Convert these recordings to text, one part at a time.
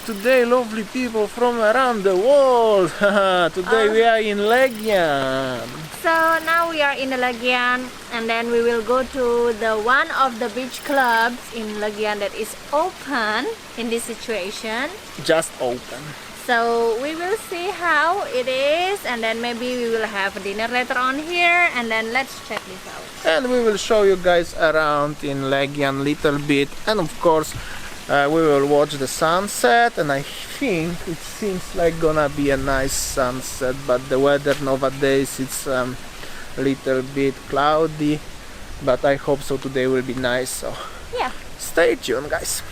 today, lovely people from around the world. Today we are in Legian. So now we are in the Legian, and then we will go to the one of the beach clubs in Legian that is open in this situation. Just open. So we will see how it is, and then maybe we will have a dinner later on here, and then let's check this out. And we will show you guys around in Legian little bit, and of course we will watch the sunset, and I think it seems like gonna be a nice sunset, but the weather nowadays it's little bit cloudy, but I hope so today will be nice, so yeah, stay tuned guys.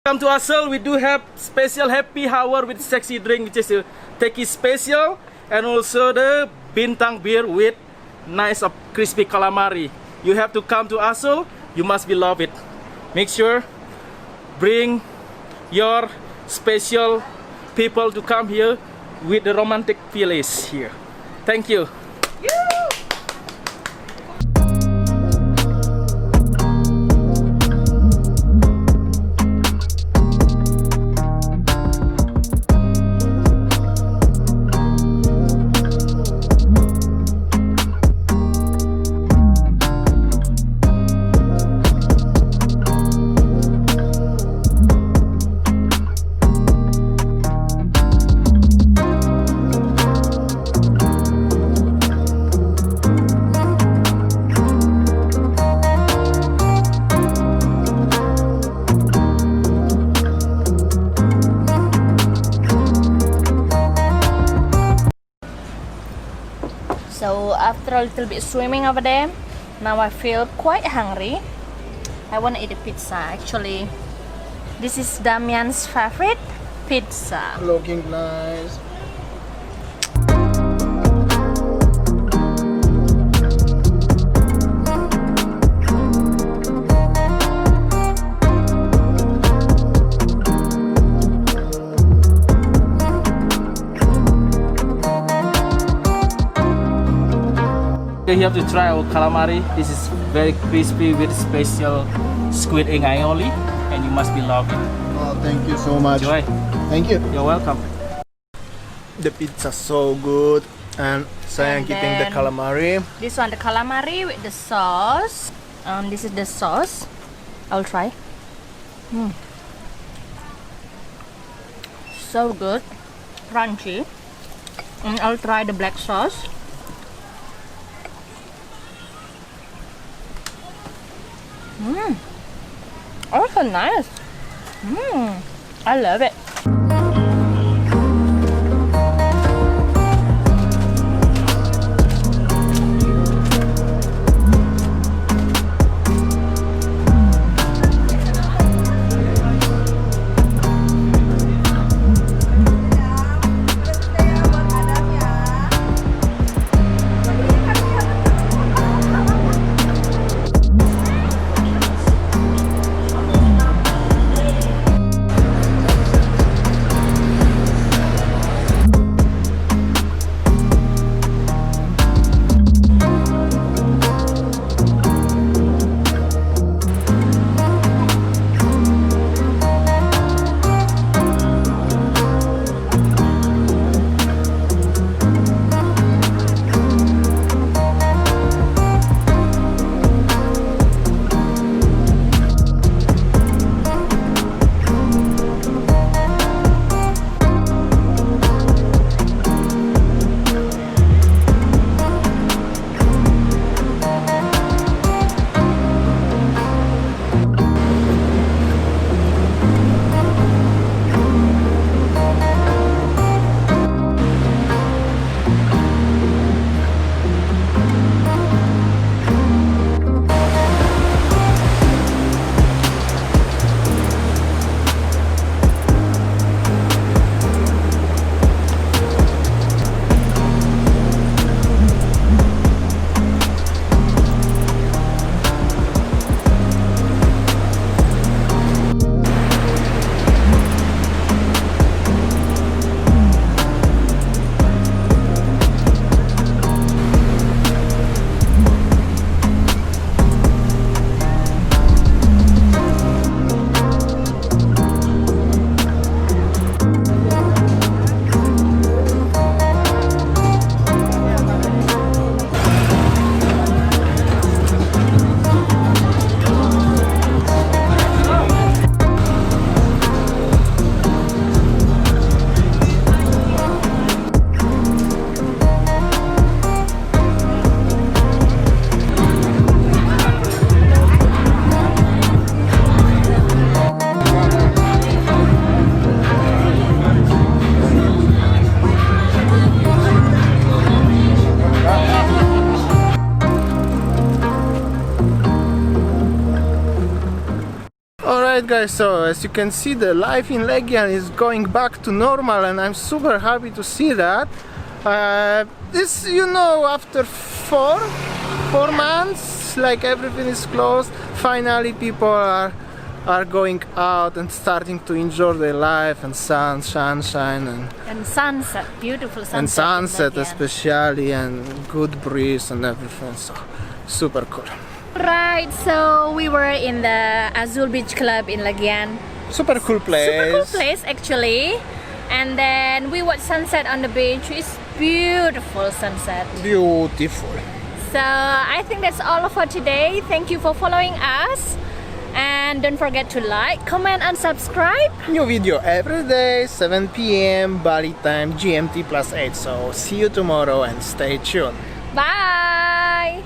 Come to Azul, we do have special happy hour with sexy drink, which is a Teki special, and also the bintang beer with nice of crispy calamari. You have to come to Azul, you must be love it. Make sure bring your special people to come here with the romantic feelings here. Thank you. So after a little bit swimming over there, now I feel quite hungry. I want to eat a pizza actually. This is Damian's favorite pizza. Looking nice. You have to try our calamari. This is very crispy with special squid egg aioli, and you must be loving it. Oh, thank you so much. Enjoy. Thank you. You're welcome. The pizza so good, and saya And eating the then- calamari. This one, the calamari with the sauce. This is the sauce. I'll try. So good, crunchy. And I'll try the black sauce. Also nice. I love it. Alright guys, so as you can see, the life in Legian is going back to normal, and I'm super happy to see that. This, you know, after four months, like everything is closed, finally people are going out and starting to enjoy their life, and sunshine And sunset, beautiful sunset. and sunset in Legian. especially, and good breeze and everything, so super cool. Right, so we were in the Azul Beach Club in Legian. Super cool place. Super cool place actually. And then we watched sunset on the beach. It's beautiful sunset. Beautiful. So I think that's all for today. Thank you for following us. And don't forget to like, comment and subscribe. New video every day, 7 p.m. Bali time, GMT +8. So see you tomorrow and stay tuned. Bye!